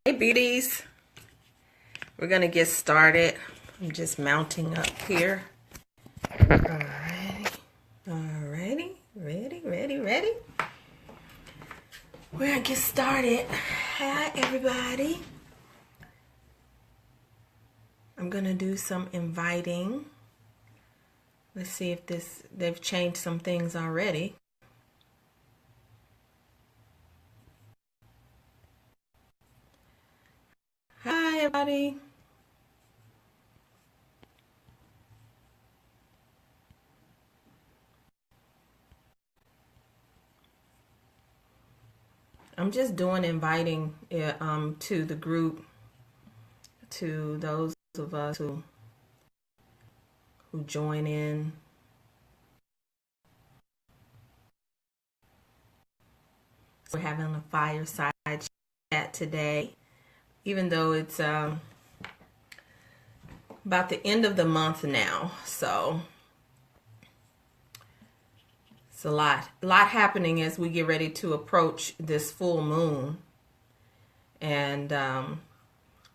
Hey beauties, we're gonna get started. I'm just mounting up here. Alrighty, ready. We're gonna get started. Hi everybody. I'm gonna do some inviting. Let's see if they've changed some things already. Hi everybody. I'm just doing inviting to the group, to those of us who join in. We're having a fireside chat today, even though it's about the end of the month now, so it's a lot happening as we get ready to approach this full moon. And I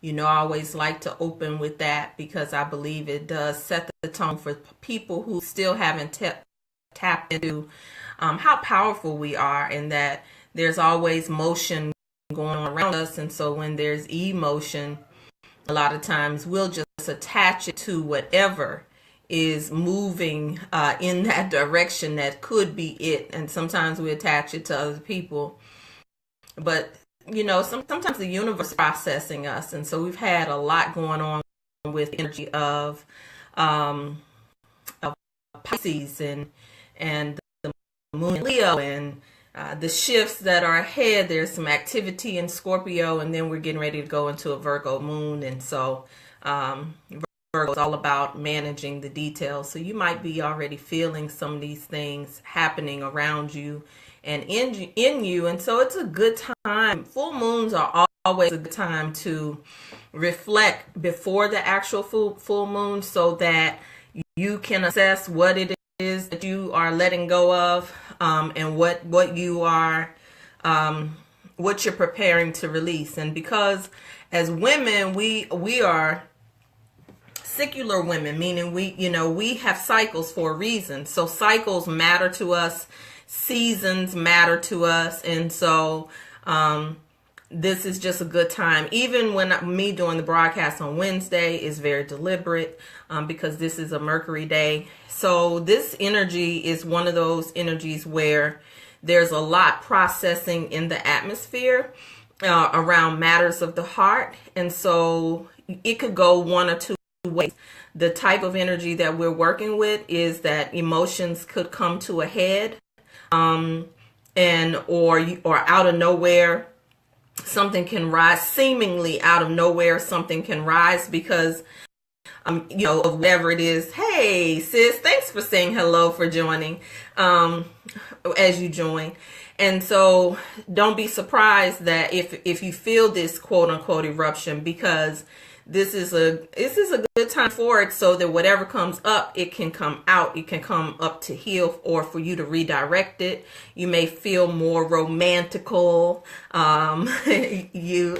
always like to open with that because I believe it does set the tone for people who still haven't tapped into how powerful we are, and that there's always motion going on around us. And so when there's emotion, a lot of times we'll just attach it to whatever is moving in that direction that could be it. And sometimes we attach it to other people. But, sometimes the universe is processing us. And so we've had a lot going on with the energy of Pisces and the moon in Leo, and the shifts that are ahead. There's some activity in Scorpio, and then we're getting ready to go into a Virgo moon. And so Virgo is all about managing the details. So you might be already feeling some of these things happening around you and in you. And so it's a good time. Full moons are always a good time to reflect before the actual full moon, so that you can assess what it is that you are letting go of, and what you are, what you're preparing to release. And because as women, we are secular women, meaning we have cycles for a reason. So cycles matter to us, seasons matter to us, and so this is just a good time. Even when me doing the broadcast on Wednesday is very deliberate, because this is a Mercury day. So this energy is one of those energies where there's a lot processing in the atmosphere around matters of the heart. And so it could go one or two ways. The type of energy that we're working with is that emotions could come to a head, or out of nowhere, something can rise. Seemingly out of nowhere, something can rise because of whatever it is. Hey sis, thanks for saying hello, for joining as you join. And so don't be surprised that if you feel this quote unquote eruption, because this is a good time for it, so that whatever comes up, it can come out. It can come up to heal, or for you to redirect it. You may feel more romantical. Thank you.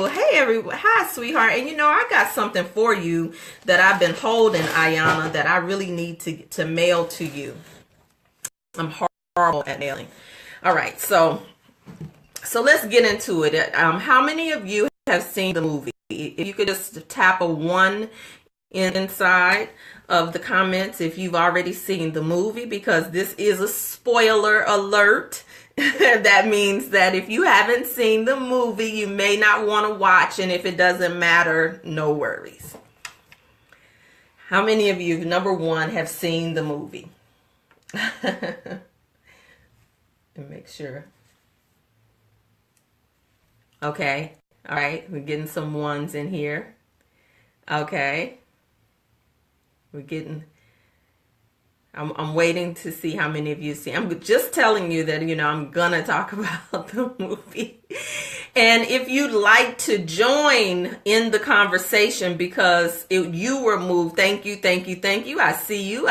Hey everyone. Hi sweetheart. And I got something for you that I've been holding, Ayana, that I really need to mail to you. I'm horrible at mailing. All right. So let's get into it. How many of you have seen the movie? If you could just tap a 1 inside of the comments if you've already seen the movie, because this is a spoiler alert. That means that if you haven't seen the movie, you may not want to watch, and if it doesn't matter, no worries. How many of you, number 1, have seen the movie? And make sure. Okay. All right, we're getting some 1s in here. Okay. I'm waiting to see how many of you see. I'm just telling you that, I'm gonna talk about the movie. And if you'd like to join in the conversation because you were moved, thank you. I see you.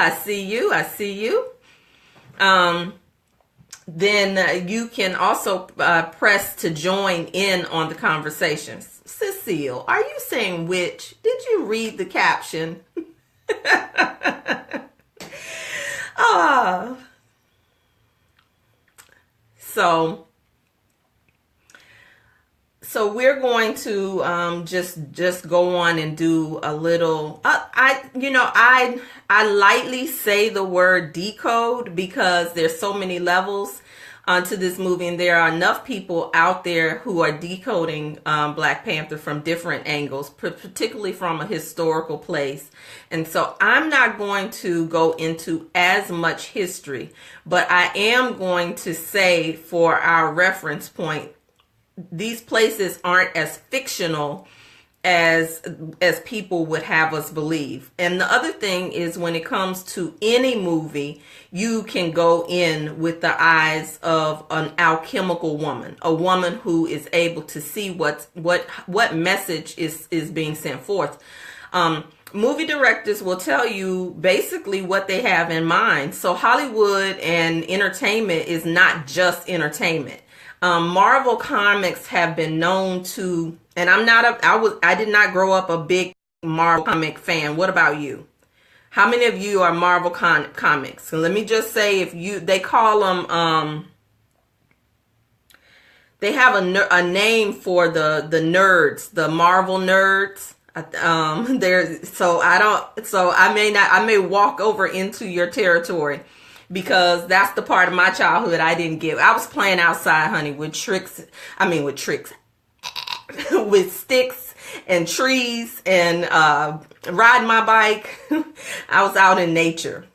then you can also press to join in on the conversation. Cecile, are you saying witch? Did you read the caption? Ah, so we're going to just go on and do a little. I lightly say the word decode because there's so many levels to this movie, and there are enough people out there who are decoding Black Panther from different angles, particularly from a historical place. And so I'm not going to go into as much history, but I am going to say, for our reference point, these places aren't as fictional as people would have us believe. And the other thing is, when it comes to any movie, you can go in with the eyes of an alchemical woman, a woman who is able to see what message is being sent forth. Movie directors will tell you basically what they have in mind. So Hollywood and entertainment is not just entertainment. Marvel comics have been known to, and I did not grow up a big Marvel comic fan. What about you? How many of you are Marvel comics? And let me just say, they call them, they have a name for the nerds, the Marvel nerds. I may walk over into your territory, because that's the part of my childhood I didn't get. I was playing outside, honey, with sticks and trees and riding my bike. I was out in nature,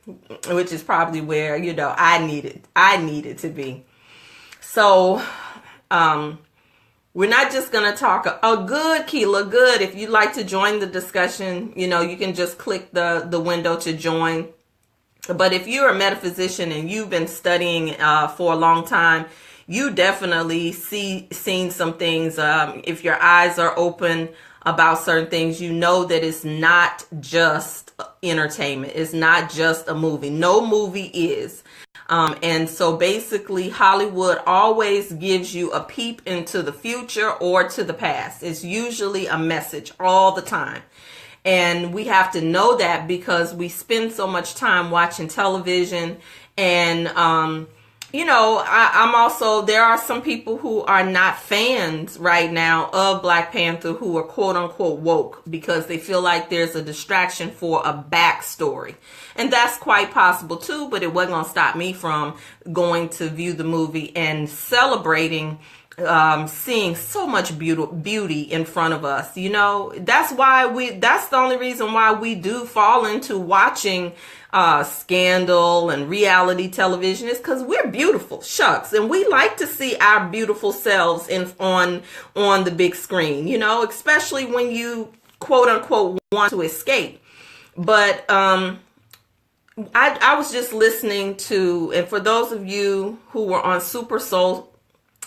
which is probably where, I needed to be. So, we're not just going to talk. Oh, good, Keela, good. If you'd like to join the discussion, you can just click the window to join. But if you're a metaphysician and you've been studying for a long time, you definitely seen some things. If your eyes are open about certain things, you know that it's not just entertainment. It's not just a movie. No movie is. And so basically, Hollywood always gives you a peep into the future or to the past. It's usually a message all the time. And we have to know that because we spend so much time watching television. And, I'm also, there are some people who are not fans right now of Black Panther who are quote unquote woke because they feel like there's a distraction for a backstory. And that's quite possible too, but it wasn't going to stop me from going to view the movie and celebrating seeing so much beauty in front of us. That's the only reason why we do fall into watching scandal and reality television, is because we're beautiful, shucks, and we like to see our beautiful selves on the big screen, especially when you quote unquote want to escape. But I was just listening to, and for those of you who were on Super Soul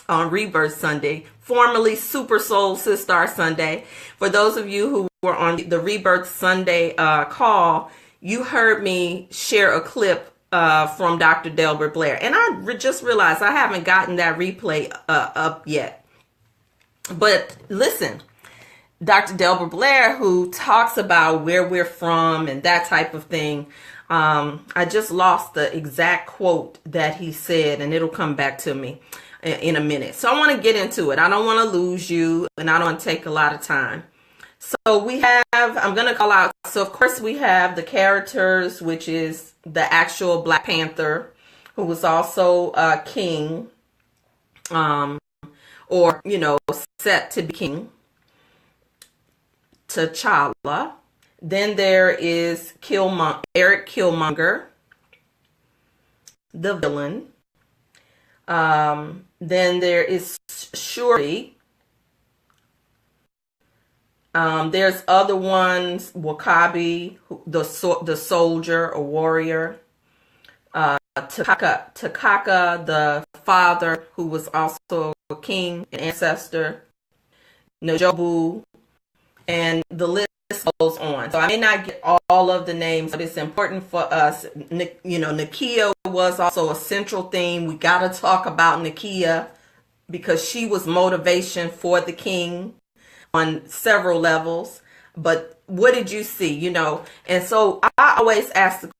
on ReBirth Sunday, formerly Super Soul Sistar Sunday, for those of you who were on the ReBirth Sunday call, you heard me share a clip from Dr. Delbert Blair. And I just realized I haven't gotten that replay up yet. But listen, Dr. Delbert Blair, who talks about where we're from and that type of thing, I just lost the exact quote that he said, and it'll come back to me in a minute. So I want to get into it. I don't want to lose you, and I don't want to take a lot of time. So I'm going to call out. So of course we have the characters, which is the actual Black Panther, who was also king, or, set to be king, T'Challa. Then there is Eric Killmonger, the villain. Then there is Shuri. There's other ones, Wakabi, the soldier or warrior. T'Chaka, the father, who was also a king, an ancestor. N'Jobu. And the list goes on. So I may not get all of the names, but it's important for us. Nakia was also a central theme. We got to talk about Nakia because she was motivation for the king on several levels. But what did you see? And so I always ask the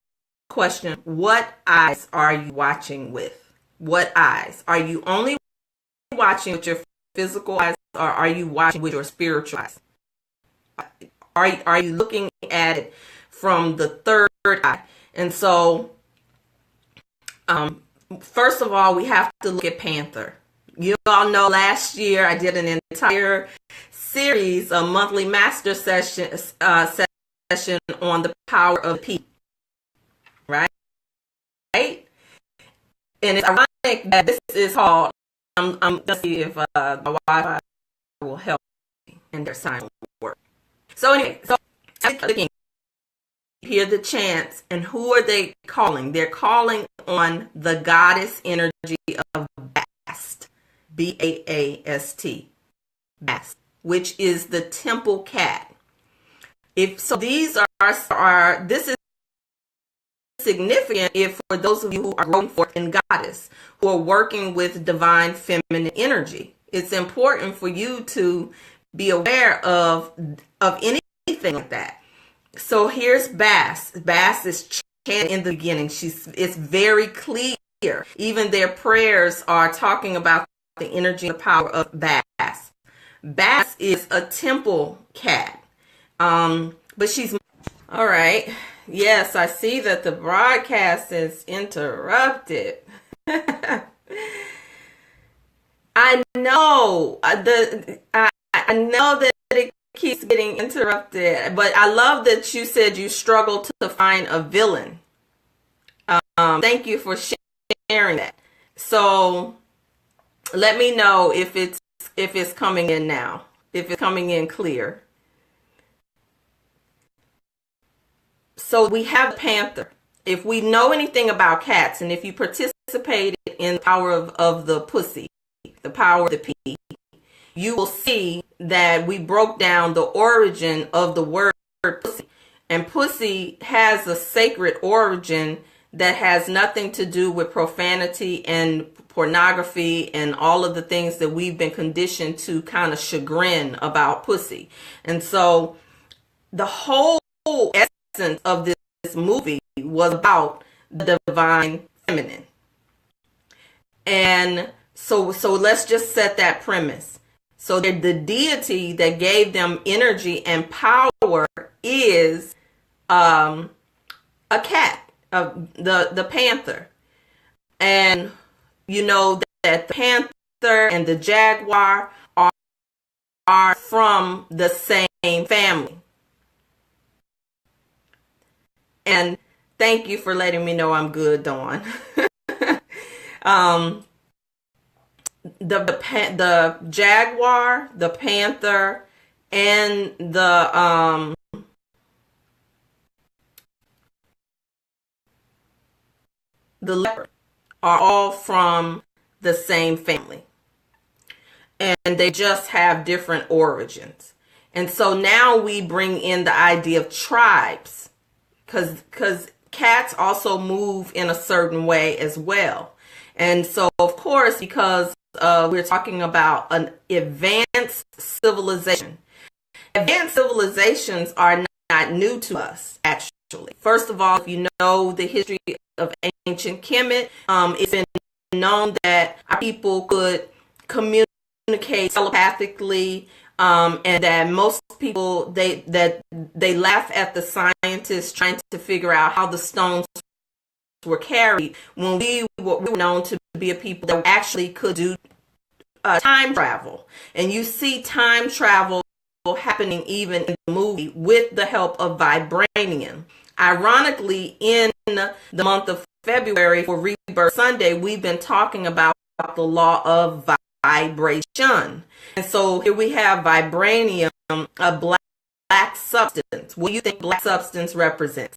question, what eyes are you watching with? What eyes? Are you only watching with your physical eyes, or are you watching with your spiritual eyes? Are you looking at it from the third eye? And so, first of all, we have to look at Panther. You all know last year I did an entire series, a monthly master session on the power of P. Right? And it's ironic that this is called. I'm gonna see if my Wi-Fi will help me and their sign will work. So anyway, hear the chants, and who are they calling? They're calling on the goddess energy of Bast, Baast, Bast, which is the temple cat. These are this is significant if for those of you who are growing forth in goddess, who are working with divine feminine energy. It's important for you to be aware of anything like that. So here's Bast. Bast is chanted in the beginning. It's very clear. Even their prayers are talking about the energy and the power of Bast. Bast is a temple cat. But she's all right. Yes, I see that the broadcast is interrupted. I know I know that it keeps getting interrupted, but I love that you said you struggled to find a villain. Thank you for sharing that. So let me know if it's coming in now, if it's coming in clear. So we have the Panther. If we know anything about cats, and if you participated in the power of the pussy, the power of the P, you will see that we broke down the origin of the word pussy. And pussy has a sacred origin that has nothing to do with profanity and pornography and all of the things that we've been conditioned to kind of chagrin about pussy. And so the whole essence of this movie was about the divine feminine. And so let's just set that premise. So the deity that gave them energy and power is a cat, the panther. And you know that the panther and the jaguar are from the same family. And thank you for letting me know I'm good, Dawn. The jaguar, the panther, and the leopard are all from the same family, and they just have different origins. And so now we bring in the idea of tribes, because cats also move in a certain way as well. And so, of course, because we're talking about an advanced civilization. Advanced civilizations are not new to us, actually. First of all, if you know the history of ancient Kemet, it's been known that our people could communicate telepathically, and that most people, they laugh at the scientists trying to figure out how the stones were carried, when we were known to be a people that actually could do time travel. And you see time travel happening even in the movie with the help of vibranium. Ironically, in the month of February for ReBirth Sunday, we've been talking about the law of vibration. And so here we have vibranium, a black substance. What do you think black substance represents?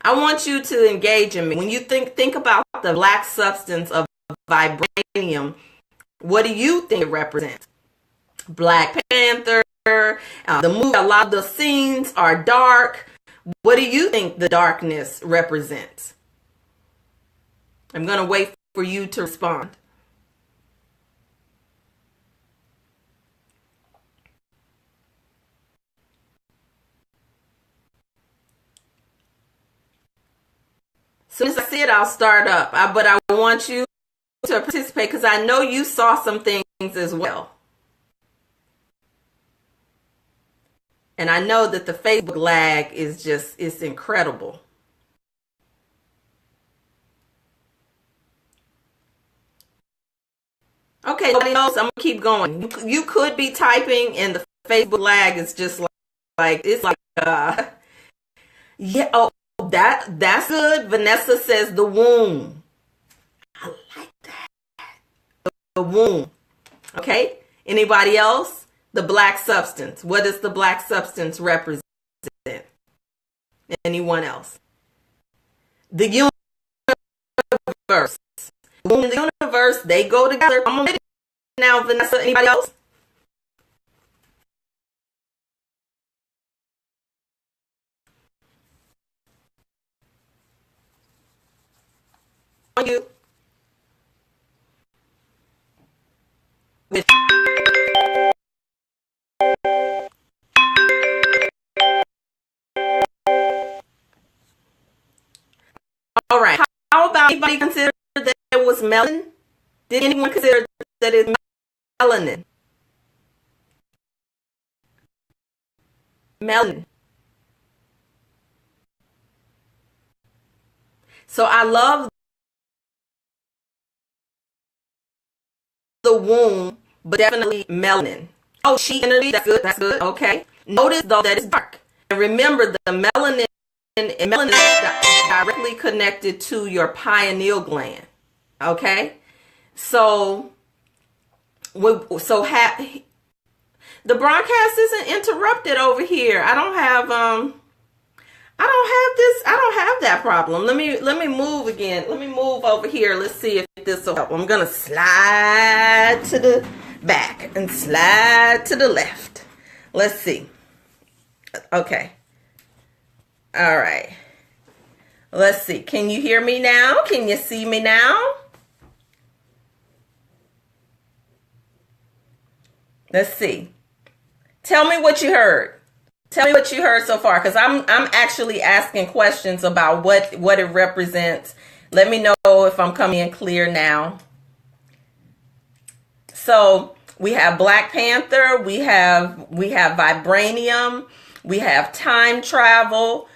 I want you to engage in me. When you think about the black substance of vibranium, what do you think it represents? Black Panther, The movie, a lot of the scenes are dark. What do you think the darkness represents? I'm going to wait for you to respond. As soon as I see it, I'll start up. But I want you to participate because I know you saw some things as well. And I know that the Facebook lag is it's incredible. Okay, nobody knows. I'm going to keep going. You could be typing and the Facebook lag is just like it's like, yeah, oh, that's good. Vanessa says the womb. I like that. The womb. Okay. Anybody else? The black substance. What does the black substance represent? Anyone else? The universe. The womb and the universe, they go together. Come on now, Vanessa. Anybody else? On you. All right. How about anybody consider that it was melanin? Did anyone consider that it's melanin? Melanin. So I love the womb, but definitely melanin. Oh, she energy. That's good. That's good. Okay. Notice though that it's dark. And remember the melanin is directly connected to your pineal gland. Okay. So the broadcast isn't interrupted over here. I don't have that problem. Let me move again. Let me move over here. Let's see if this will help. I'm gonna slide to the back and slide to the left. Let's see. Okay. All right. Let's see. Can you hear me now? Can you see me now? Let's see. Tell me what you heard. Tell me what you heard so far, because I'm actually asking questions about what it represents. Let me know if I'm coming in clear now. So we have Black Panther, we have vibranium, we have time travel,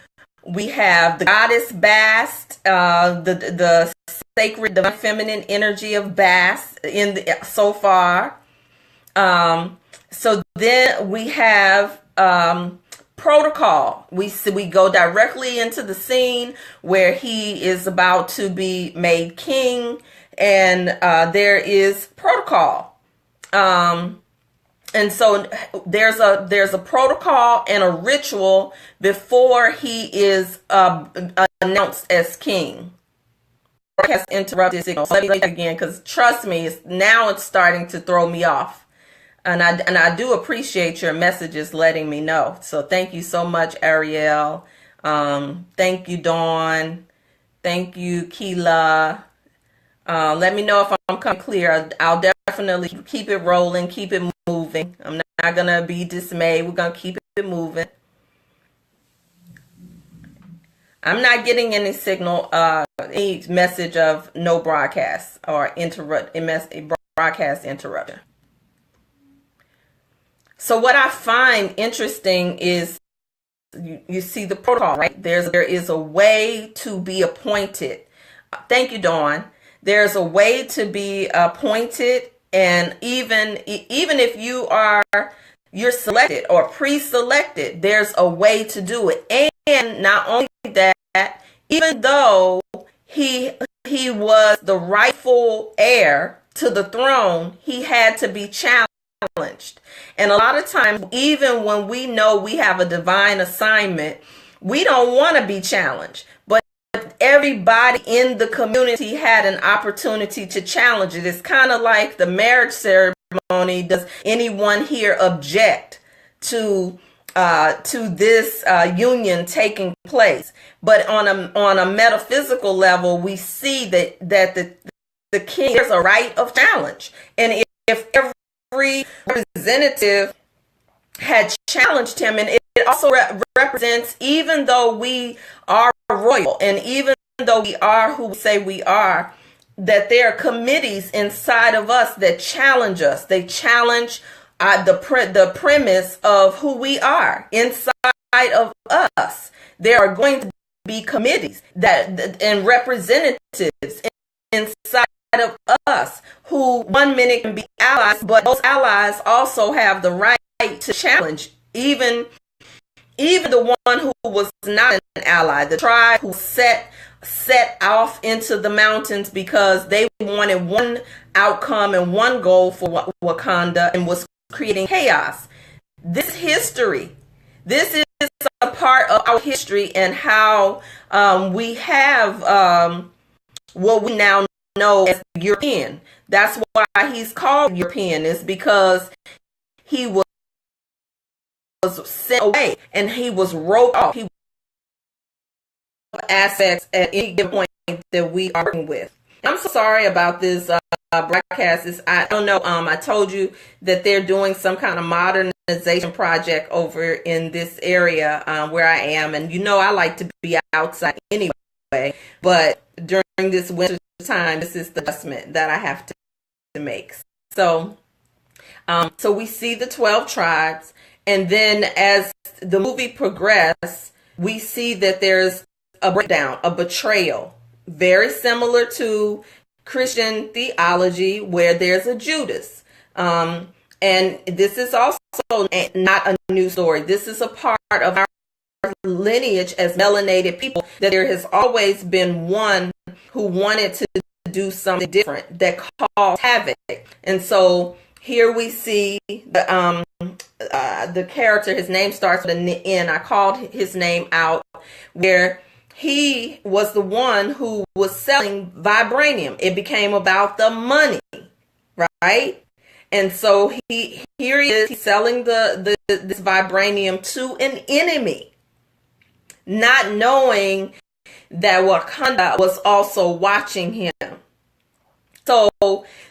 we have the goddess Bast, the sacred divine feminine energy of Bast so far. So then we have protocol. We go directly into the scene where he is about to be made king, and there is protocol. And so there's a protocol and a ritual before he is announced as king. Has interrupted signal. So let me again, because trust me, now it's starting to throw me off. And I do appreciate your messages letting me know. So thank you so much, Ariel. Thank you, Dawn. Thank you, Keela. Let me know if I'm coming clear. I'll definitely keep it rolling, keep it moving. I'm not going to be dismayed. We're going to keep it moving. I'm not getting any signal, any message of no broadcast or a broadcast interruption. So what I find interesting is you see the protocol, right? There is a way to be appointed. Thank you, Dawn. There's a way to be appointed, and even if you're selected or pre-selected, there's a way to do it. And not only that, even though he was the rightful heir to the throne, he had to be challenged. And a lot of times, even when we know we have a divine assignment, we don't want to be challenged. But everybody in the community had an opportunity to challenge it. It's kind of like the marriage ceremony. Does anyone here object to this union taking place. But on a metaphysical level, we see that the king, there's a right of challenge, and if every representative had challenged him, and it also represents, even though we are royal, and even though we are who we say we are, that there are committees inside of us that challenge us. They challenge the premise of who we are inside of us. There are going to be committees and representatives inside of us who one minute can be allies, but those allies also have the right to challenge even the one who was not an ally, the tribe who set off into the mountains because they wanted one outcome and one goal for Wakanda and was creating chaos. This history, this is a part of our history, and how we have what we now know as European. That's why he's called European, is because he was sent away and he was wrote off. He aspects at any given point that we are working with. I'm so sorry about this broadcast. I don't know. I told you that they're doing some kind of modernization project over in this area where I am, and I like to be outside anyway. But during this winter time, this is the adjustment that I have to make. So we see the 12 tribes, and then as the movie progresses, we see that there's a breakdown, a betrayal, very similar to Christian theology, where there's a Judas. And this is also not a new story. This is a part of our lineage as melanated people, that there has always been one who wanted to do something different that caused havoc. And so here we see the character, his name starts with an N. I called his name out, where he was the one who was selling vibranium. It became about the money, right? And so here he is, he's selling this vibranium to an enemy, not knowing that Wakanda was also watching him. So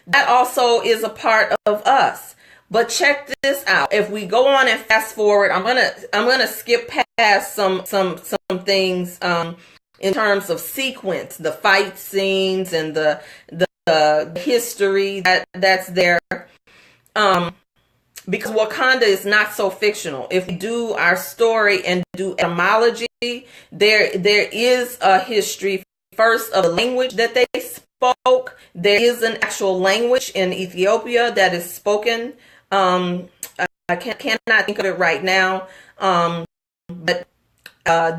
that also is a part of us. But check this out. If we go on and fast forward, I'm gonna skip past some things in terms of sequence, the fight scenes and the history that's there. Because Wakanda is not so fictional. If we do our story and do etymology, there is a history first of the language that they spoke. There is an actual language in Ethiopia that is spoken. I cannot think of it right now, but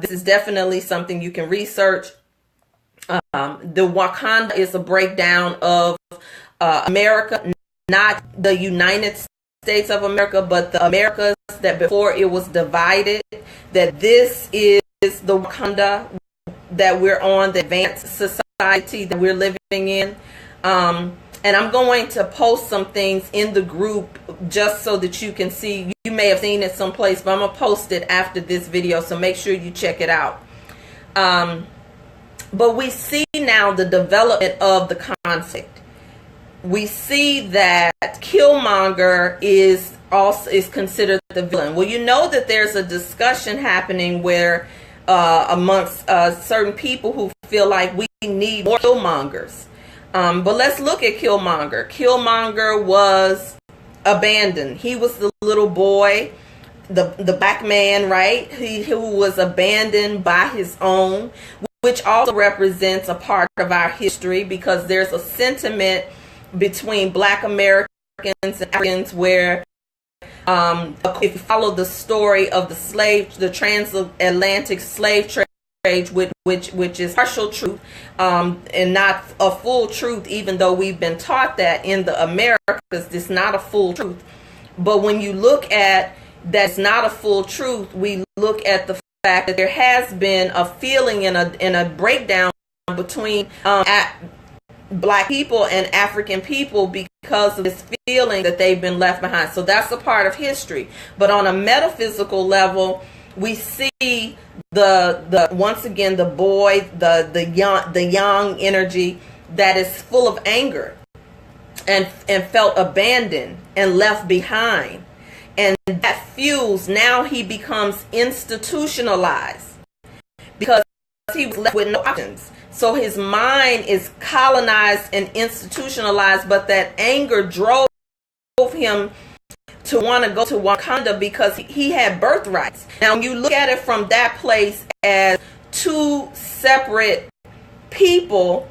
this is definitely something you can research. The Wakanda is a breakdown of America, not the United States of America, but the Americas that before it was divided, that this is the Wakanda that we're on, the advanced society that we're living in. And I'm going to post some things in the group just so that you can see. You may have seen it someplace, but I'm going to post it after this video, so make sure you check it out. But we see now the development of the conflict. We see that Killmonger is considered the villain. Well, you know that there's a discussion happening where amongst certain people who feel like we need more Killmongers. But let's look at Killmonger. Killmonger was abandoned. He was the little boy, the black man, right? Who was abandoned by his own, which also represents a part of our history, because there's a sentiment between Black Americans and Africans where if you follow the story of the transatlantic slave trade, which is partial truth and not a full truth, even though we've been taught that in the Americas, it's not a full truth. But when you look at that's not a full truth, we look at the fact that there has been a feeling and a breakdown between Black people and African people because of this feeling that they've been left behind. So that's a part of history. But on a metaphysical level, we see the once again the boy, the young energy that is full of anger and felt abandoned and left behind. And that fuels, now he becomes institutionalized because he was left with no options. So his mind is colonized and institutionalized, but that anger drove him to want to go to Wakanda because he had birthrights. Now, when you look at it from that place as two separate people,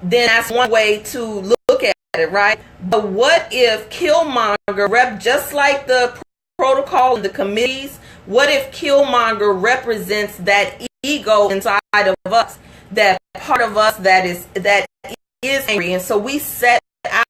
then that's one way to look at it, right? But what if Killmonger, just like the protocol and the committees, what if Killmonger represents that ego inside of us, that part of us that is angry, and so we set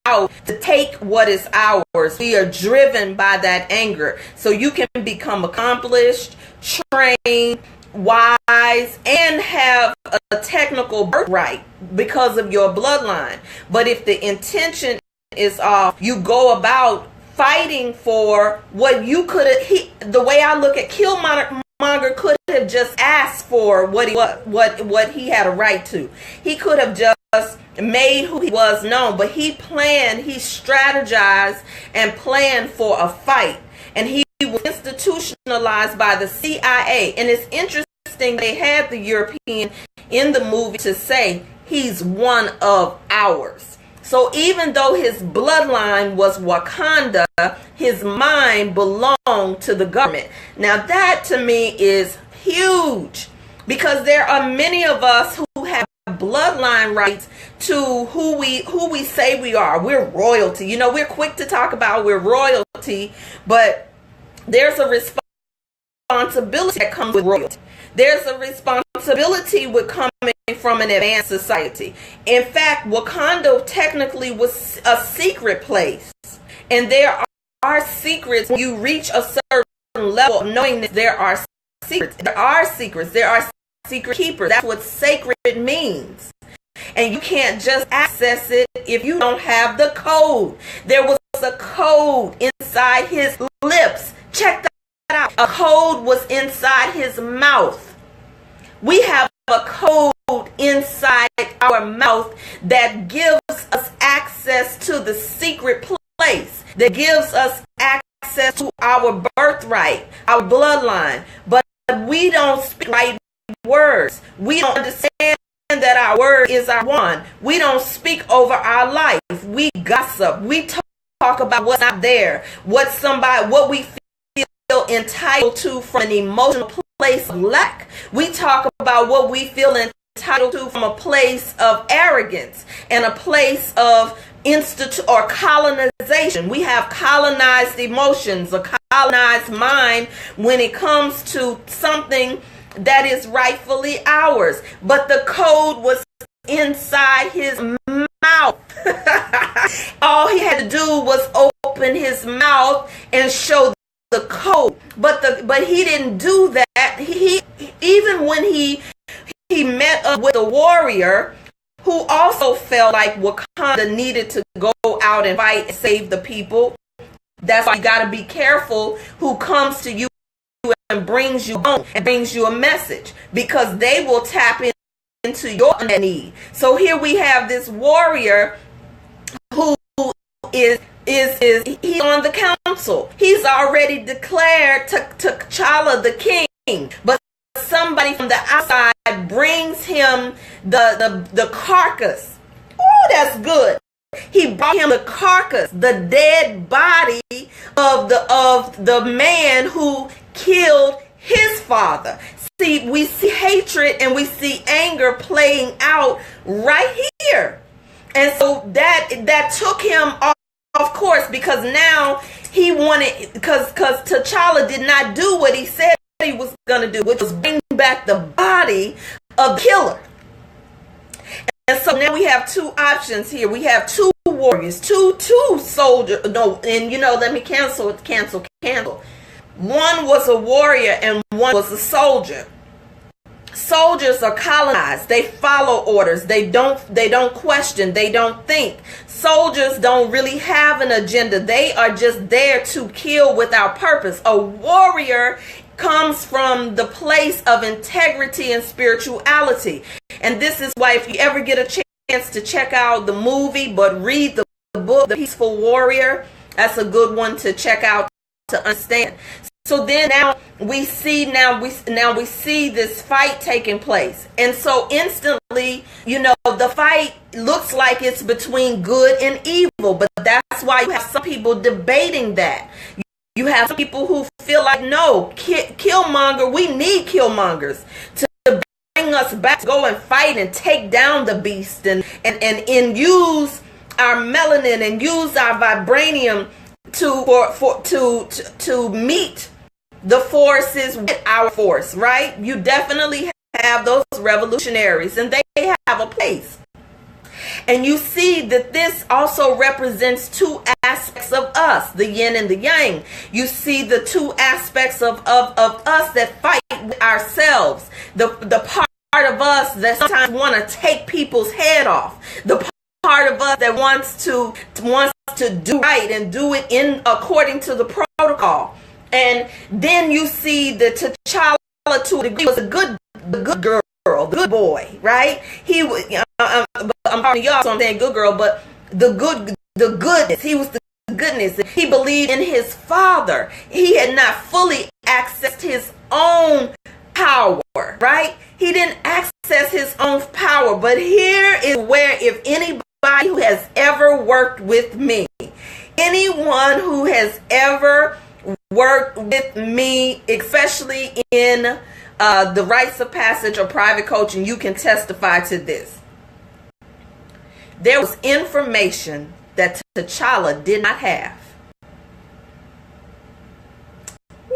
out to take what is ours. We are driven by that anger. So you can become accomplished, trained, wise, and have a technical birthright because of your bloodline. But if the intention is off, you go about fighting for what you could have. The way I look at Killmonger could have just asked for what he had a right to. He could have just made who he was known, but he planned, he strategized and planned for a fight, and he was institutionalized by the CIA. And it's interesting they had the European in the movie to say he's one of ours. So even though his bloodline was Wakanda, his mind belonged to the government. Now that to me is huge, because there are many of us who have bloodline rights to who we say we are. We're royalty. You know, we're quick to talk about we're royalty, but there's a responsibility that comes with royalty. There's a responsibility with coming from an advanced society. In fact, Wakanda technically was a secret place, and there are secrets. When you reach a certain level of knowing that there are secrets, there are secrets, there are secret keepers. That's what sacred means. And you can't just access it if you don't have the code. There was a code inside his lips. Check that out. A code was inside his mouth. We have a code inside our mouth that gives us access to the secret place, that gives us access to our birthright, our bloodline. But we don't speak right words. We don't understand that our word is our one. We don't speak over our life. We gossip. We talk about what's not there, what we feel entitled to from an emotional place of lack. We talk about what we feel entitled to from a place of arrogance and a place of or colonization. We have colonized emotions, a colonized mind when it comes to something that is rightfully ours. But the code was inside his mouth. All he had to do was open his mouth and show the code. But he didn't do that. He even when he met up with a warrior who also felt like Wakanda needed to go out and fight and save the people. That's why you got to be careful who comes to you and brings you home and brings you a message, because they will tap into your need. So here we have this warrior who is he's on the council. He's already declared T'Challa the king, but somebody from the outside brings him the carcass. Oh, that's good. He brought him the carcass, the dead body of the man who killed his father. See, we see hatred and we see anger playing out right here. And so that took him off course, because now he wanted, because T'Challa did not do what he said he was going to do, which was bring back the body of the killer. And so now we have two options here. We have two warriors, two soldiers. No, and let me cancel. One was a warrior and one was a soldier. Soldiers are colonized. They follow orders. They don't question. They don't think. Soldiers don't really have an agenda. They are just there to kill without purpose. A warrior comes from the place of integrity and spirituality. And this is why, if you ever get a chance to check out the movie, but read the book, The Peaceful Warrior, that's a good one to check out to understand. So then now we see this fight taking place. And so instantly, the fight looks like it's between good and evil, but that's why you have some people debating that. You have some people who feel like, no, Killmonger, we need Killmongers to bring us back, to go and fight and take down the beast and use our melanin and use our vibranium to meet the forces with our force, right? You definitely have those revolutionaries, and they have a place. And you see that this also represents two aspects of us, the yin and the yang. You see the two aspects of us that fight with ourselves. The part of us that sometimes want to take people's head off. The part of us that wants to do right and do it according to the protocol. And then you see that T'Challa, to a degree, was the good girl, the good boy, right? He was. I'm talking to y'all, so I'm saying good girl, but the goodness. He was the goodness. He believed in his father. He had not fully accessed his own power, right? He didn't access his own power. But here is where, if anybody who has ever worked with me, anyone who has ever worked with me, especially in the rites of passage or private coaching, you can testify to this. There was information that T'Challa did not have.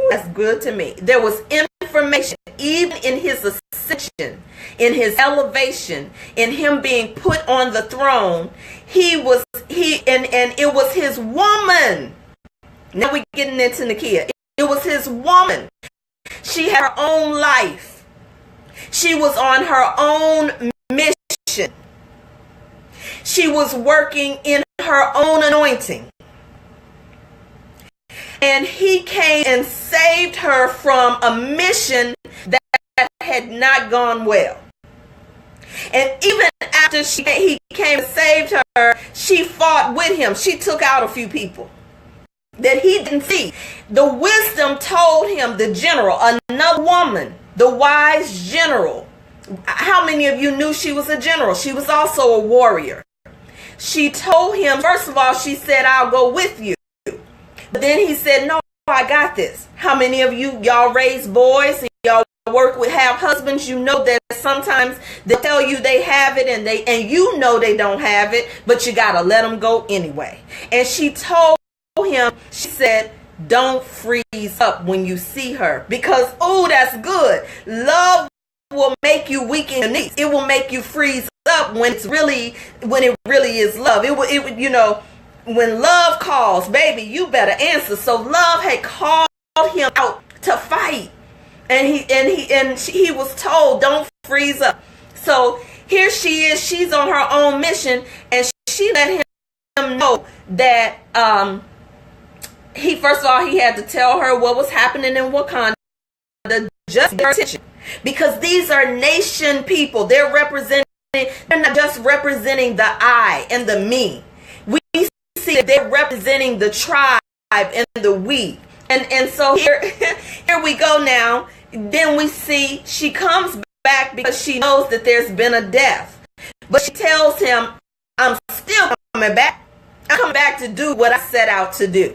That's good to me. There was information, even in his ascension, in his elevation, in him being put on the throne. And it was his woman. Now we're getting into Nakia. It was his woman. She had her own life. She was on her own mission. She was working in her own anointing. And he came and saved her from a mission that had not gone well. And even after he came and saved her, she fought with him. She took out a few people that he didn't see. The wisdom told him, the general, another woman, the wise general. How many of you knew she was a general? She was also a warrior. She told him, first of all, she said, I'll go with you. But then he said, no, I got this. How many of y'all raise boys and y'all have husbands? You know that sometimes they tell you they have it and you know they don't have it, but you got to let them go anyway. And she told him, she said, don't freeze up when you see her, because, oh, that's good. Love will make you weak in your knees. It will make you freeze up when it really is love. When love calls, baby, you better answer. So love had called him out to fight, and he was told, don't freeze up. So here she is. She's on her own mission, and she let him know that he had to tell her what was happening in Wakanda. Just get her attention, because these are nation people. They're not just representing the I and the me. We see that they're representing the tribe and the we. And so here we go now. Then we see she comes back because she knows that there's been a death. But she tells him, I'm still coming back. I'm coming back to do what I set out to do.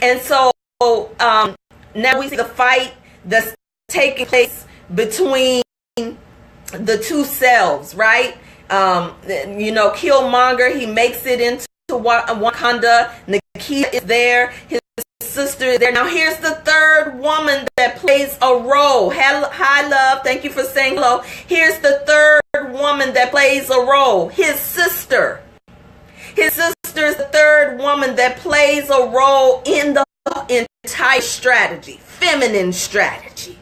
And so now we see the fight that's taking place between the two selves, right? Killmonger, he makes it into Wakanda. Nakia is there. His sister is there. Now here's the third woman that plays a role. Hi, love. Thank you for saying hello. Here's the third woman that plays a role. His sister. His sister is the third woman that plays a role in the entire strategy. Feminine strategy.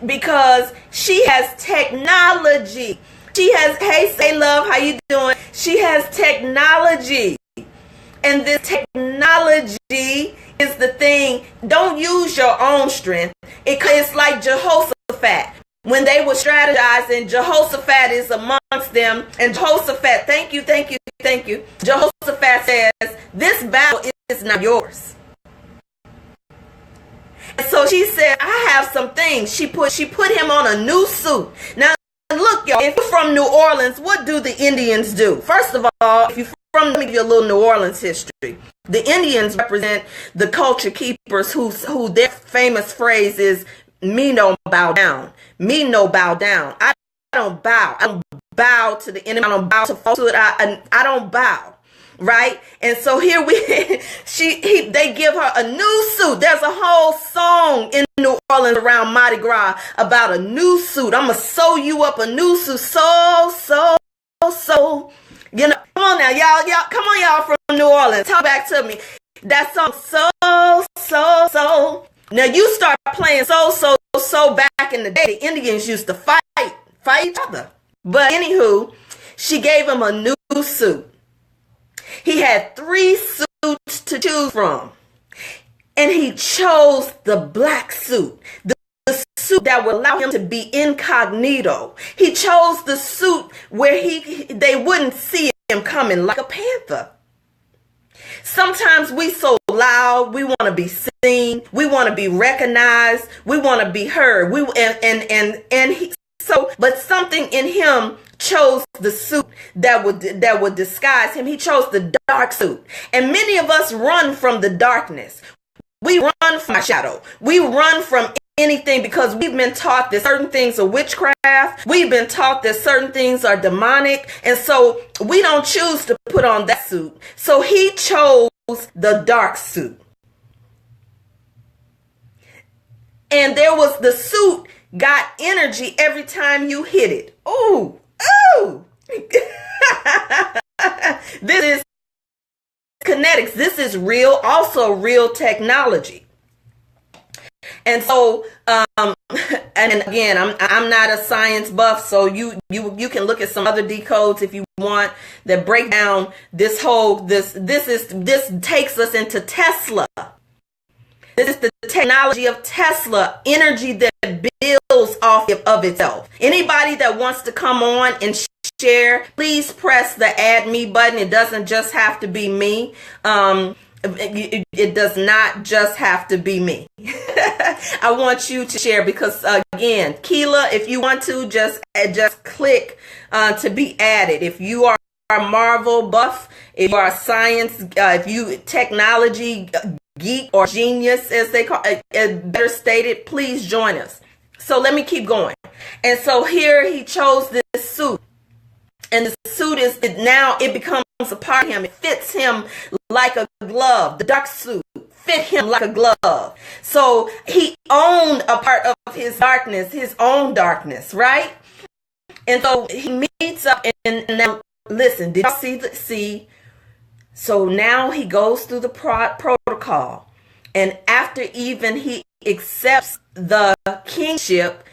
because she has technology. She has, hey, say love, how you doing? She has technology. And this technology is the thing. Don't use your own strength. It's like Jehoshaphat. When they were strategizing, Jehoshaphat is amongst them. And Jehoshaphat, thank you. Jehoshaphat says, this battle is not yours. And so she said, I have some things. She put him on a new suit. Now, look, y'all, if you're from New Orleans, what do the Indians do? First of all, if you're from, let me give you a little New Orleans history. The Indians represent the culture keepers who their famous phrase is, me no bow down. Me no bow down. I don't bow. I don't bow to the enemy. I don't bow to falsehood. I don't bow. Right? And so here they give her a new suit. There's a whole song in New Orleans around Mardi Gras about a new suit. I'm going to sew you up a new suit. So. You know, come on now, y'all, come on, y'all from New Orleans. Talk back to me. That song, so. Now you start playing so back in the day. The Indians used to fight each other. But anywho, she gave him a new suit. He had 3 suits to choose from. And he chose the black suit. The suit that would allow him to be incognito. He chose the suit where they wouldn't see him coming like a panther. Sometimes we so loud, we want to be seen, we want to be recognized, we want to be heard. But something in him chose the suit that would disguise him. He chose the dark suit. And many of us run from the darkness. We run from our shadow. We run from anything because we've been taught that certain things are witchcraft. We've been taught that certain things are demonic. And so we don't choose to put on that suit. So he chose the dark suit. And there was the suit got energy every time you hit it. Ooh. This is kinetics. This is real, also real technology. And so, and again, I'm not a science buff, so you can look at some other decodes if you want that break down this whole this takes us into Tesla. This is the technology of Tesla, energy that builds off of itself. Anybody that wants to come on and share, please press the add me button. It doesn't just have to be me. It does not just have to be me. I want you to share because again, Keela, if you want to just click to be added. If you are a Marvel buff, if you are a science, if you technology geek or genius, as they call it, better stated, please join us. So let me keep going. And so here he chose this suit. And the suit it becomes a part of him. It fits him like a glove. The dark suit fit him like a glove. So he owned a part of his darkness, his own darkness, right? And so he meets up and now listen, did you see? So now he goes through the protocol. And after even he accepts the kingship,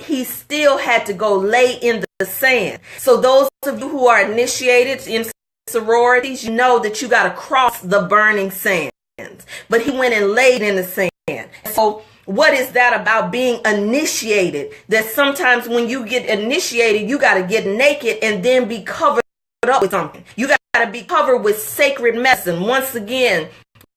he still had to go lay in the sand. So those of you who are initiated in sororities, you know that you got to cross the burning sands. But he went and laid in the sand. So what is that about being initiated? That sometimes when you get initiated, you got to get naked and then be covered up with something. You got to be covered with sacred medicine. Once again,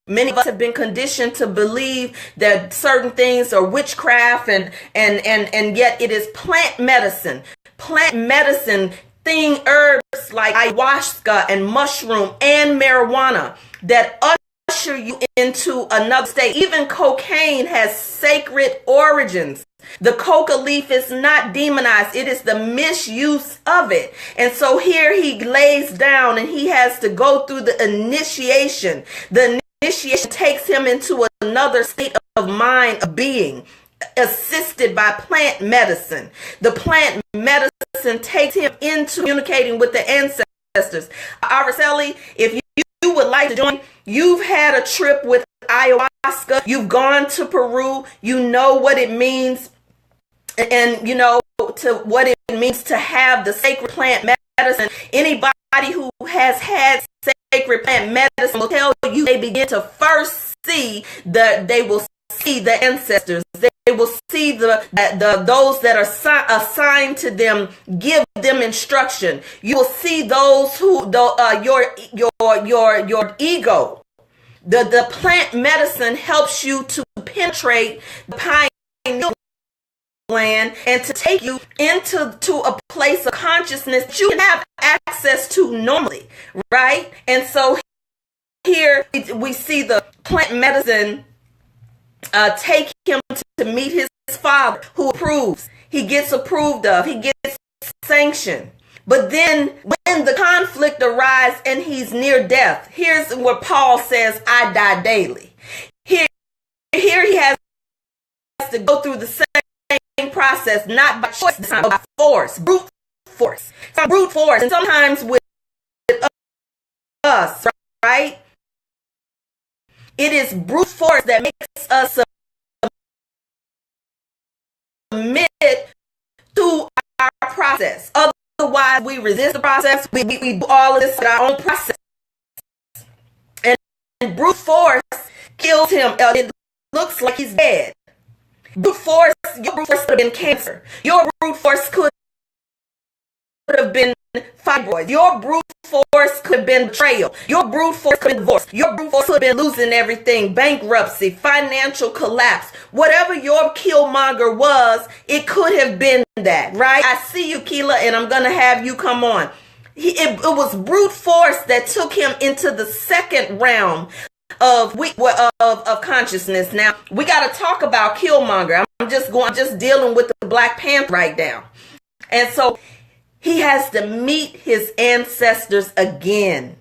many of us have been conditioned to believe that certain things are witchcraft and yet it is plant medicine. Plant medicine, herbs like ayahuasca and mushroom and marijuana that usher you into another state. Even cocaine has sacred origins. The coca leaf is not demonized. It is the misuse of it. And so here he lays down and he has to go through the initiation. The initiation takes him into another state of mind, of being, assisted by plant medicine. The plant medicine takes him into communicating with the ancestors. Araceli, if you would like to join, you've had a trip with ayahuasca, you've gone to Peru, you know what it means and you know, to what it means to have the sacred plant medicine. Anybody who has had sacred plant medicine will tell you they begin to first see they will see the ancestors. They will see the those that are assigned to them, give them instruction. You will see those who your ego. The plant medicine helps you to penetrate the pineal gland and to take you into a place of consciousness that you can have access to normally, right? And so here we see the plant medicine take him to meet his father, who approves. He gets approved of. He gets sanctioned. But then when the conflict arises and he's near death, here's where Paul says, I die daily. Here he has to go through the same process, not by choice, but by force, brute force. Brute force, and sometimes with us, right? It is brute force that makes us submit to our process. Otherwise, we resist the process. We do all of this in our own process. And brute force kills him. It looks like he's dead. Brute force, your brute force could have been cancer. Your brute force could have been fibroids. Your brute force could have been betrayal. Your brute force could have been divorce. Your brute force could have been losing everything, bankruptcy, financial collapse. Whatever your killmonger was, it could have been that, right? I see you, Keela, and I'm going to have you come on. It was brute force that took him into the second realm of consciousness. Now, we got to talk about killmonger. I'm just dealing with the Black Panther right now. And so he has to meet his ancestors again.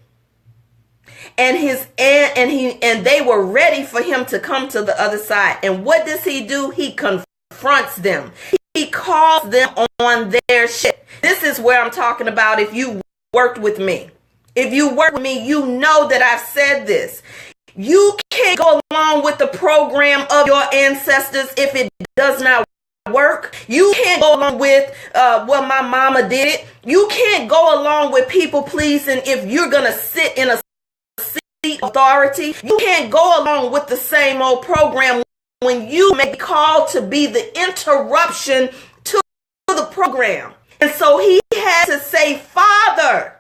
And they were ready for him to come to the other side. And what does he do? He confronts them. He calls them on their shit. This is where I'm talking about if you worked with me. If you work with me, you know that I've said this. You can't go along with the program of your ancestors if it does not work. You can't go along with what my mama did. You can't go along with people pleasing if you're going to sit in a seat of authority. You can't go along with the same old program when you may be called to be the interruption to the program. And so he had to say, Father,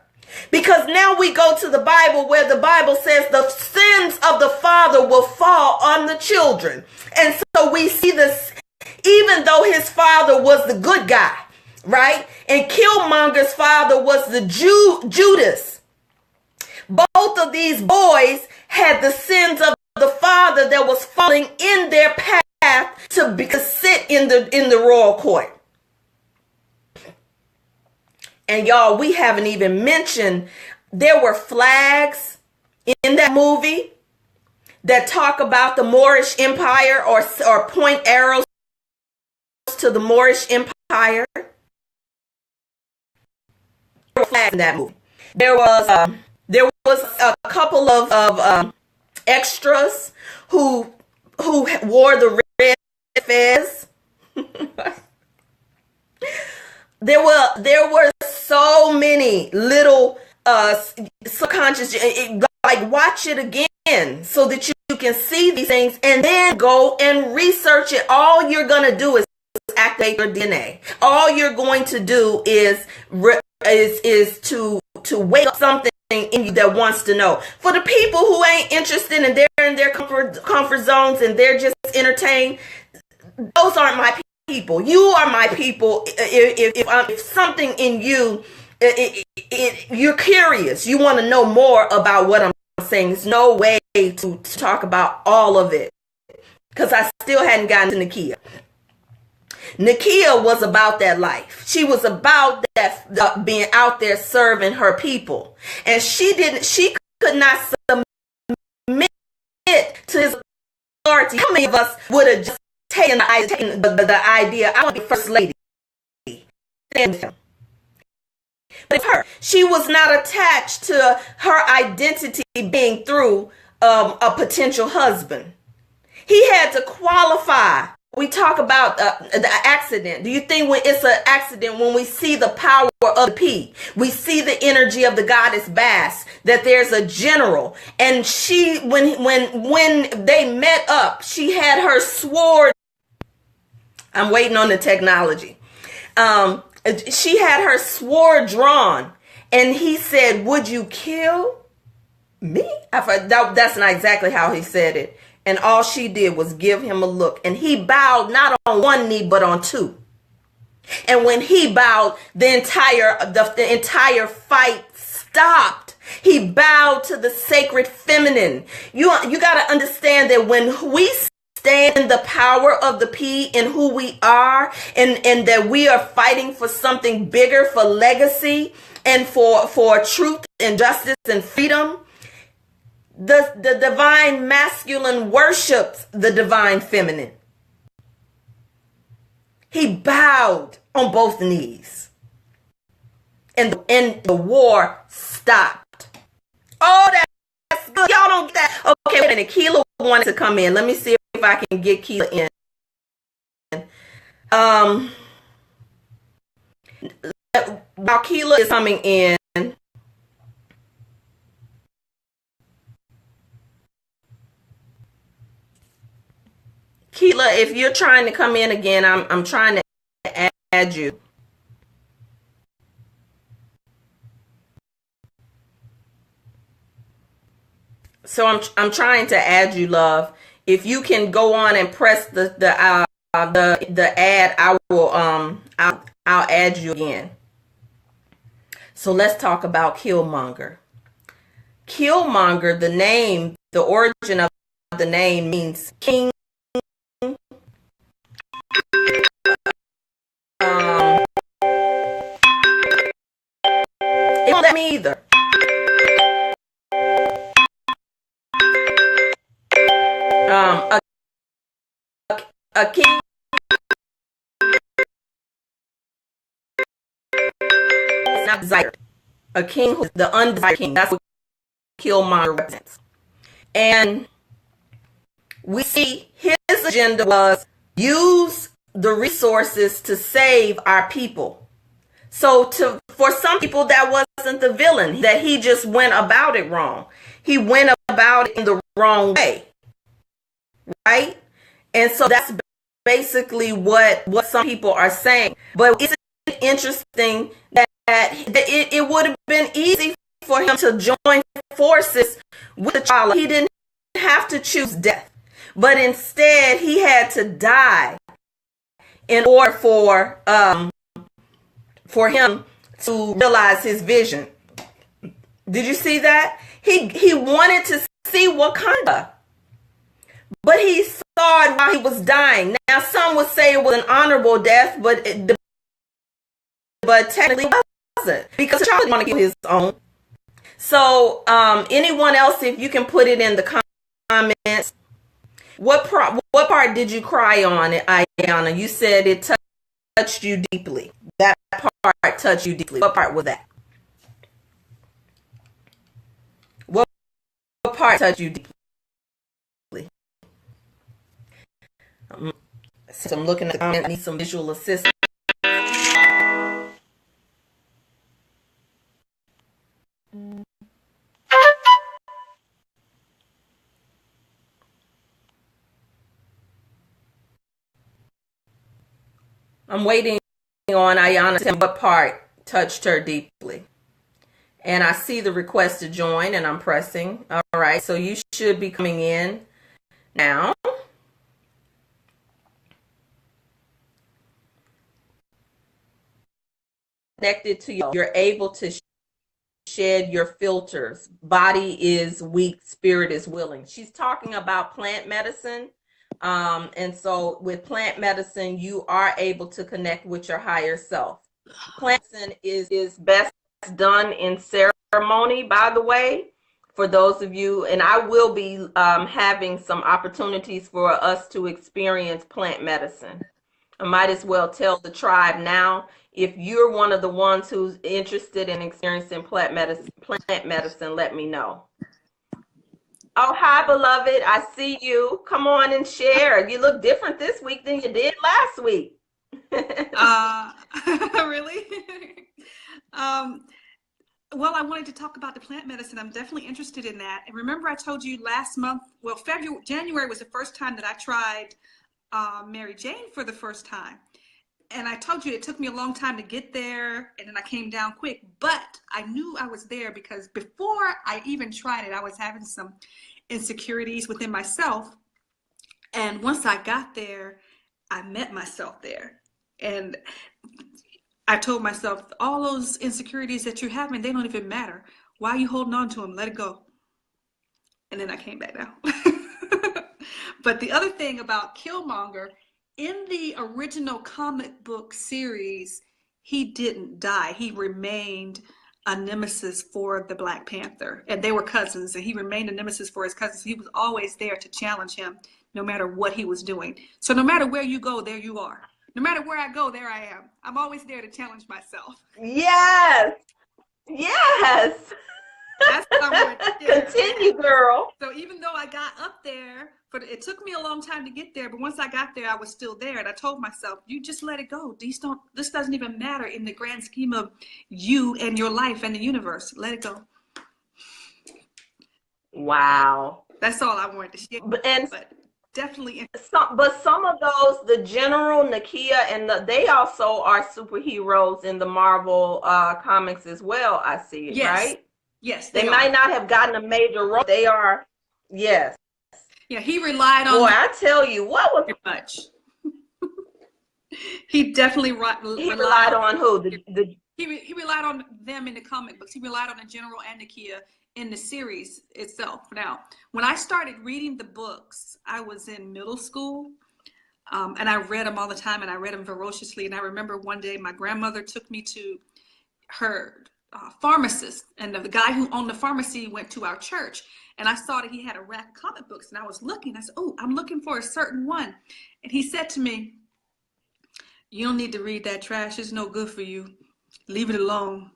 because now we go to the Bible where the Bible says the sins of the father will fall on the children. And so we see this, even though his father was the good guy, right? And Killmonger's father was the Judas. Both of these boys had the sins of the father that was falling in their path to sit in the royal court. And y'all, we haven't even mentioned there were flags in that movie that talk about the Moorish Empire or point arrows to the Moorish Empire. There were flags in that movie. There was a couple of extras who wore the red fez. There were so many little subconscious, like watch it again so that you can see these things and then go and research it. All you're going to do is activate your DNA. All you're going to do is to wake up something in you that wants to know. For the people who ain't interested and they're in their comfort zones and they're just entertained, those aren't my people. You are my people. If something in you, you're curious, you want to know more about what I'm saying. There's no way to talk about all of it because I still hadn't gotten to Nakia. Nakia was about that life. She was about that being out there serving her people, and she could not submit to his authority. How many of us would have just taken the idea, I want to be first lady? But her, she was not attached to her identity being through a potential husband. He had to qualify we talk about the accident. Do you think when it's an accident, when we see the power of the P, we see the energy of the goddess Bass, that there's a general, and she, when they met up, she had her sword. I'm waiting on the technology. She had her sword drawn, and he said, "Would you kill me?" That's not exactly how he said it. And all she did was give him a look. And he bowed not on one knee, but on two. And when he bowed, the entire fight stopped. He bowed to the sacred feminine. You got to understand that when we stand in the power of the P in who we are, and that we are fighting for something bigger, for legacy, and for truth and justice and freedom, the divine masculine worships the divine feminine. He bowed on both knees, and the war stopped. Oh, that's good. Y'all don't get that. Okay, wait a minute. Keela wanted to come in. Let me see if I can get Keela in. While Keela is coming in, Keela, if you're trying to come in again, I'm trying to add you. So I'm trying to add you, love. If you can go on and press the add, I will I'll add you again. So let's talk about Killmonger. Killmonger, the name, the origin of the name means king. It won't let me either. A king is not desired. A king who is the undesired king. That's what Killmonger represents. And we see his agenda was use the resources to save our people. So for some people, that wasn't the villain, that he just went about it wrong. He went about it in the wrong way. Right? And so that's basically what some people are saying. But isn't it interesting that it would have been easy for him to join forces with T'Challa? He didn't have to choose death, but instead he had to die in order for him to realize his vision. Did you see that? He wanted to see Wakanda, but he saw it while he was dying. Now, some would say it was an honorable death, but technically it wasn't, because T'Challa didn't want to kill his own. So, anyone else, if you can put it in the comments, what part did you cry on, Ayana? You said it touched you deeply. That part touched you deeply. What part was that? What part touched you deeply? So I'm looking at the comments. I need some visual assistance. I'm waiting on Ayana to tell me what part touched her deeply. And I see the request to join, and I'm pressing. All right, so you should be coming in now. Connected to you, you're able to shed your filters. Body is weak, spirit is willing. She's talking about plant medicine. And so with plant medicine, you are able to connect with your higher self. Plant medicine is best done in ceremony, by the way, for those of you, and I will be having some opportunities for us to experience plant medicine. I might as well tell the tribe now, if you're one of the ones who's interested in experiencing plant medicine, let me know. Oh, hi, beloved. I see you. Come on and share. You look different this week than you did last week. Uh, really? Um, well, I wanted to talk about the plant medicine. I'm definitely interested in that. And remember, I told you last month, well, January was the first time that I tried Mary Jane for the first time. And I told you it took me a long time to get there, and then I came down quick. But I knew I was there because before I even tried it, I was having some insecurities within myself. And once I got there, I met myself there. And I told myself, all those insecurities that you're having, they don't even matter. Why are you holding on to them? Let it go. And then I came back down. But the other thing about Killmonger, in the original comic book series, he didn't die. He remained a nemesis for the Black Panther. And they were cousins, and he remained a nemesis for his cousins. He was always there to challenge him, no matter what he was doing. So no matter where you go, there you are. No matter where I go, there I am. I'm always there to challenge myself. Yes. Yes. That's what I want to share. Continue, girl. So even though I got up there, but it took me a long time to get there, but once I got there, I was still there. And I told myself, you just let it go. This doesn't even matter in the grand scheme of you and your life and the universe. Let it go. Wow. That's all I wanted to share. And But definitely. some of those, the General, Nakia, and they also are superheroes in the Marvel comics as well. I see it, Yes. right? Yes, They might not have gotten a major role. They are, yes. Yeah, he relied on Boy, I tell you, what was very much. He definitely he relied on who? He relied on them in the comic books. He relied on the General and Nakia in the series itself. Now, when I started reading the books, I was in middle school, and I read them all the time, and I read them voraciously. And I remember one day my grandmother took me to her pharmacist, and the guy who owned the pharmacy went to our church, and I saw that he had a rack of comic books, and I was looking. I said, "Oh, I'm looking for a certain one," and he said to me, "You don't need to read that trash. It's no good for you. Leave it alone."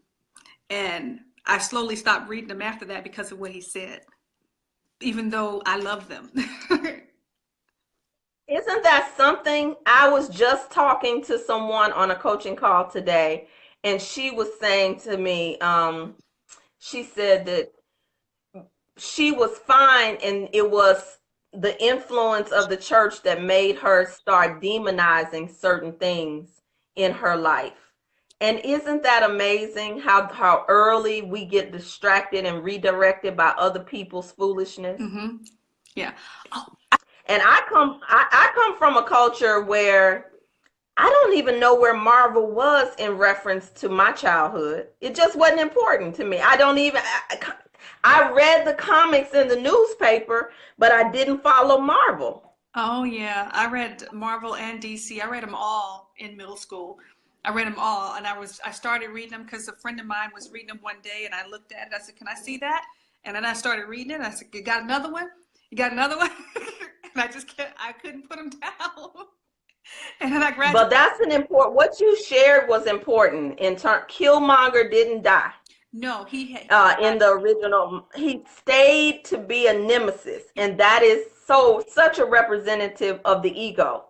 And I slowly stopped reading them after that because of what he said, even though I love them. Isn't that something? I was just talking to someone on a coaching call today, and she was saying to me, she said that she was fine, and it was the influence of the church that made her start demonizing certain things in her life. And isn't that amazing how early we get distracted and redirected by other people's foolishness? Mm-hmm. Yeah. Oh, And I come from a culture where I don't even know where Marvel was in reference to my childhood. It just wasn't important to me. I read the comics in the newspaper, but I didn't follow Marvel. oh yeah. I read Marvel and DC. I read them all in middle school. I read them all, and I started reading them because a friend of mine was reading them one day, and I looked at it. I said, "Can I see that?" And then I started reading it. I said, "You got another one? You got another one?" And I couldn't put them down. And then I But graduated. that's an important. What you shared was important. In turn, Killmonger didn't die. No, he In the original, he stayed to be a nemesis, and that is such a representative of the ego.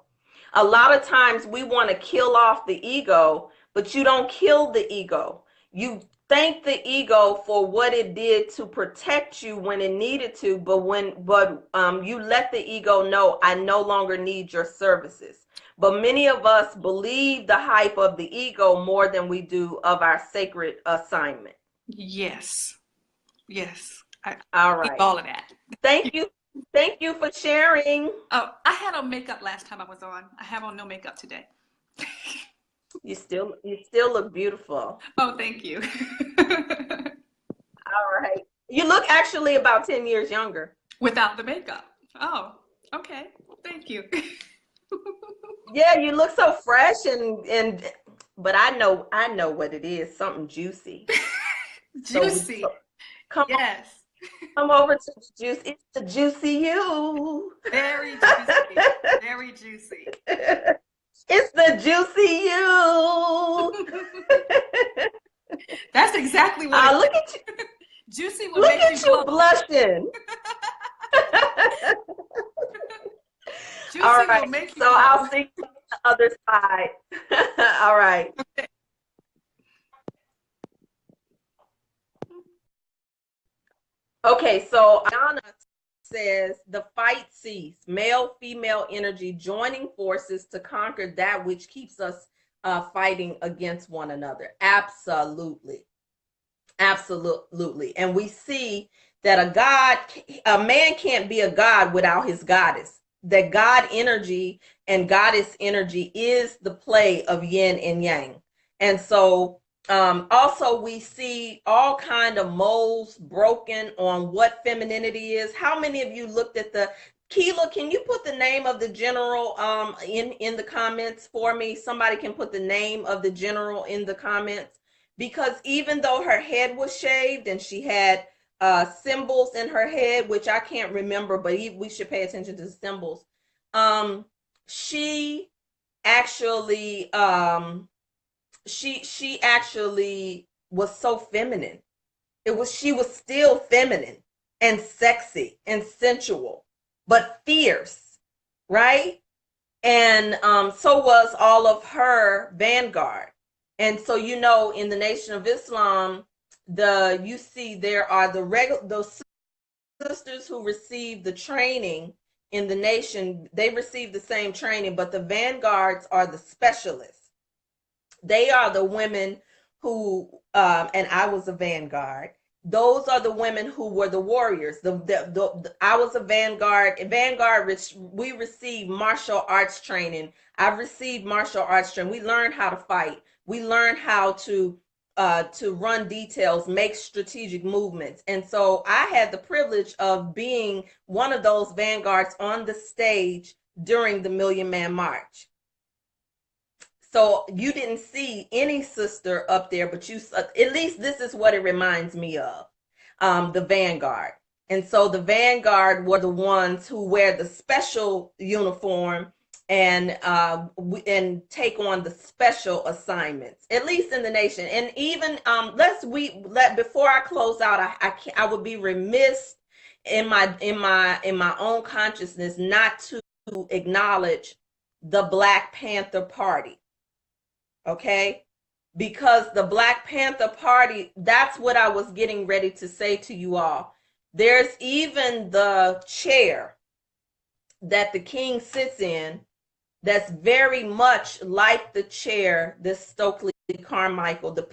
A lot of times we want to kill off the ego, but you don't kill the ego. You thank the ego for what it did to protect you when it needed to, but you let the ego know, I no longer need your services. But many of us believe the hype of the ego more than we do of our sacred assignment. Yes, yes. I All keep right. all of that. Thank you. Thank you for sharing. Oh, I had on makeup last time I was on. I have on no makeup today. You still look beautiful. Oh, thank you. All right. You look actually about 10 years younger. Without the makeup. Oh, okay. Thank you. Yeah, you look so fresh and but I know what it is, something juicy. Juicy. So come Yes. come over to the juice. It's the juicy you. Very juicy. Very juicy. It's the juicy you. That's exactly what it Look at you. is. Juicy will Look make you at you glow. blushing. All Juicy will right. make you So I'll go. see you on the other side. All right. Okay, so Ayana says the fight ceased. Male, female energy joining forces to conquer that which keeps us fighting against one another. Absolutely. Absolutely. And we see that a man can't be a god without his goddess. That God energy and goddess energy is the play of yin and yang. And so also we see all kind of molds broken on what femininity is. How many of you looked at the Keela, can you put the name of the general in the comments for me? Somebody can put the name of the general in the comments, because even though her head was shaved and she had symbols in her head, which I can't remember, but we should pay attention to the symbols. She actually she actually was so feminine. She was still feminine and sexy and sensual, but fierce, right? And so was all of her vanguard. And so, in the Nation of Islam, you see there are those sisters who receive the training in the nation. They receive the same training, but the vanguards are the specialists. They are the women who, and I was a vanguard. Those are the women who were the warriors. I was a vanguard. We received martial arts training. I've received martial arts training. We learned how to fight. We learned how to run details, make strategic movements. And so I had the privilege of being one of those vanguards on the stage during the Million Man March. So you didn't see any sister up there, but at least this is what it reminds me of, the vanguard. And so the vanguard were the ones who wear the special uniform and take on the special assignments, at least in the nation. And even before I close out, I would be remiss in my own consciousness not to acknowledge the Black Panther Party. Okay, because the Black Panther Party, that's what I was getting ready to say to you all. There's even the chair that the king sits in that's very much like the chair that Stokely Carmichael, the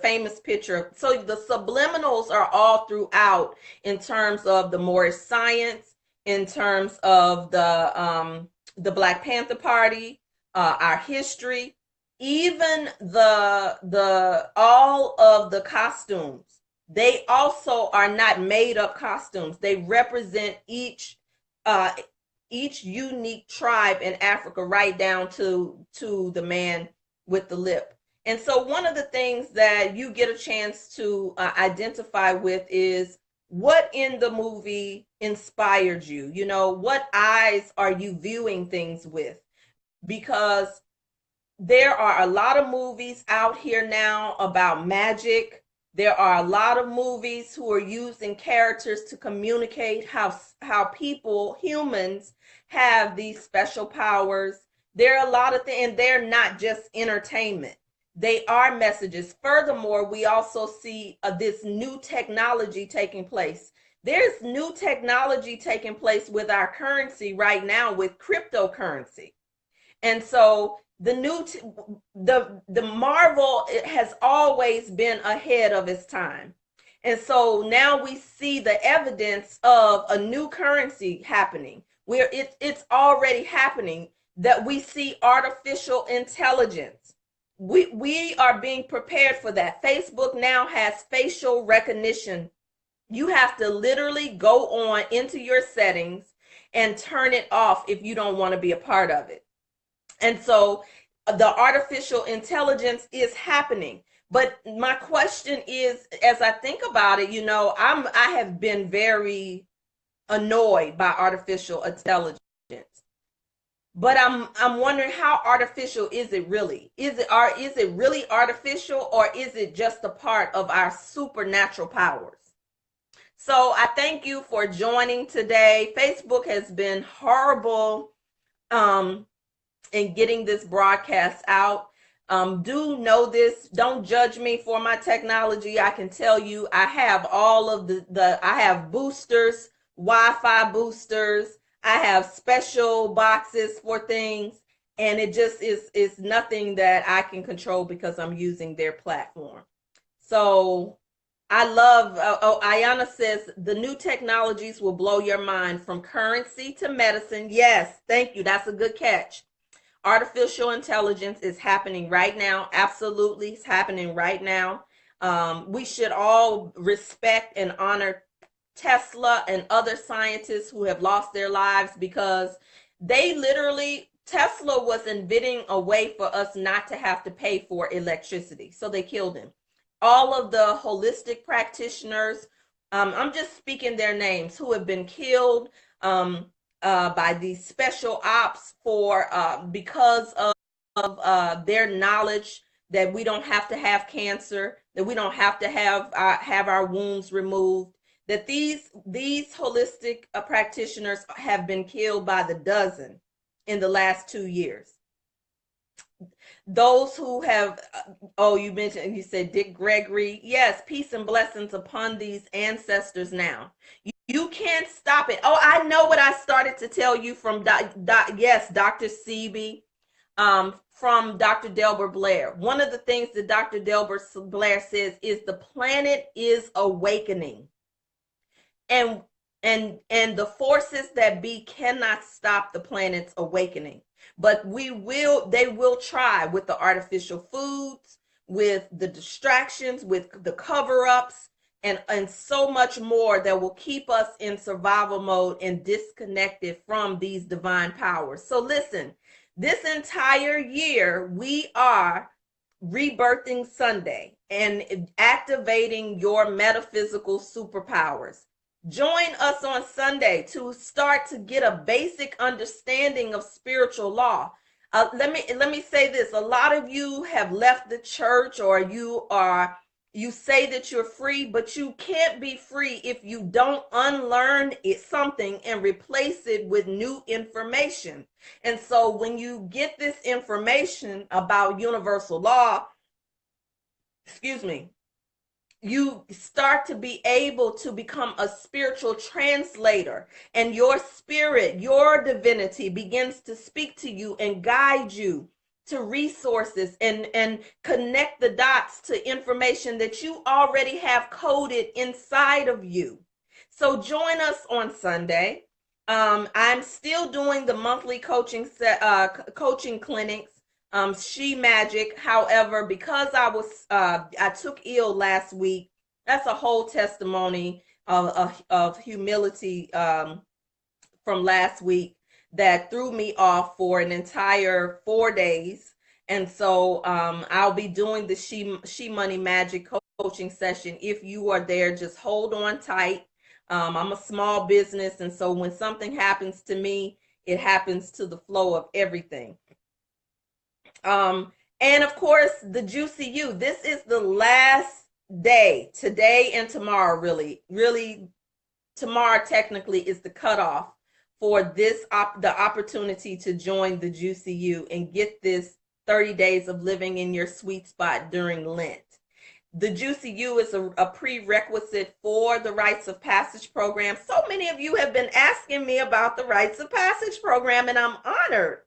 famous picture. So the subliminals are all throughout in terms of the Moorish science, in terms of the Black Panther Party, our history. Even all of the costumes, they also are not made up costumes. They represent each unique tribe in Africa, right down to the man with the lip. And so one of the things that you get a chance to identify with is what in the movie inspired you. What eyes are you viewing things with? Because there are a lot of movies out here now about magic. There are a lot of movies who are using characters to communicate how people, humans, have these special powers. There are a lot of things, and they're not just entertainment. They are messages. Furthermore, we also see this new technology taking place. There's new technology taking place with our currency right now, with cryptocurrency. And so the Marvel, it has always been ahead of its time. And so now we see the evidence of a new currency happening, where it's already happening, that we see artificial intelligence. We are being prepared for that. Facebook now has facial recognition. You have to literally go on into your settings and turn it off if you don't want to be a part of it. And so the artificial intelligence is happening. But my question is, as I think about it, I have been very annoyed by artificial intelligence. But I'm wondering, how artificial is it really? Is it really artificial, or is it just a part of our supernatural powers? So I thank you for joining today. Facebook has been horrible in getting this broadcast out. Do know this. Don't judge me for my technology. I can tell you I have all of I have boosters, Wi-Fi boosters. I have special boxes for things, and it just is nothing that I can control because I'm using their platform. So I love, Ayana says, the new technologies will blow your mind from currency to medicine. Yes, thank you. That's a good catch. Artificial intelligence is happening right now. Absolutely, it's happening right now. We should all respect and honor Tesla and other scientists who have lost their lives because Tesla was inventing a way for us not to have to pay for electricity. So they killed him. All of the holistic practitioners, I'm just speaking their names, who have been killed by these special ops because of their knowledge that we don't have to have cancer, that we don't have to have our wombs removed, that these holistic practitioners have been killed by the dozen in the last 2 years. Those who have, you said Dick Gregory. Yes, peace and blessings upon these ancestors now. You can't stop it. Oh, I know what I started to tell you from Dr. Sebi, from Dr. Delbert Blair. One of the things that Dr. Delbert Blair says is the planet is awakening. And the forces that be cannot stop the planet's awakening. But they will try with the artificial foods, with the distractions, with the cover-ups, and so much more that will keep us in survival mode and disconnected from these divine powers. So listen, this entire year we are rebirthing Sunday and activating your metaphysical superpowers. Join us on Sunday to start to get a basic understanding of spiritual law. Let me say this. A lot of you have left the church, or you say that you're free, but you can't be free if you don't unlearn something and replace it with new information. And so when you get this information about universal law, you start to be able to become a spiritual translator, and your spirit, your divinity begins to speak to you and guide you to resources and connect the dots to information that you already have coded inside of you. So join us on Sunday. I'm still doing the monthly coaching clinics. She Magic. However, because I took ill last week, that's a whole testimony of humility from last week that threw me off for an entire 4 days. And so I'll be doing the She Money Magic coaching session. If you are there, just hold on tight. I'm a small business, and so when something happens to me, it happens to the flow of everything. And of course, the Juicy You. This is the last day, today and tomorrow, really tomorrow technically is the cutoff for the opportunity to join the Juicy You and get this 30 days of living in your sweet spot during Lent. The Juicy You is a prerequisite for the Rites of Passage program. So many of you have been asking me about the Rites of Passage program, and I'm honored.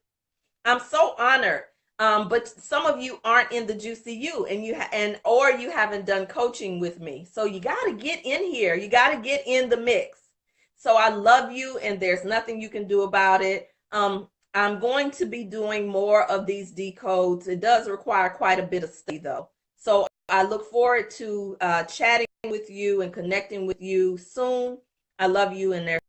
I'm so honored. But some of you aren't in the Juicy You, or you haven't done coaching with me. So you got to get in here. You got to get in the mix. So I love you, and there's nothing you can do about it. I'm going to be doing more of these decodes. It does require quite a bit of study, though. So I look forward to chatting with you and connecting with you soon. I love you, and there's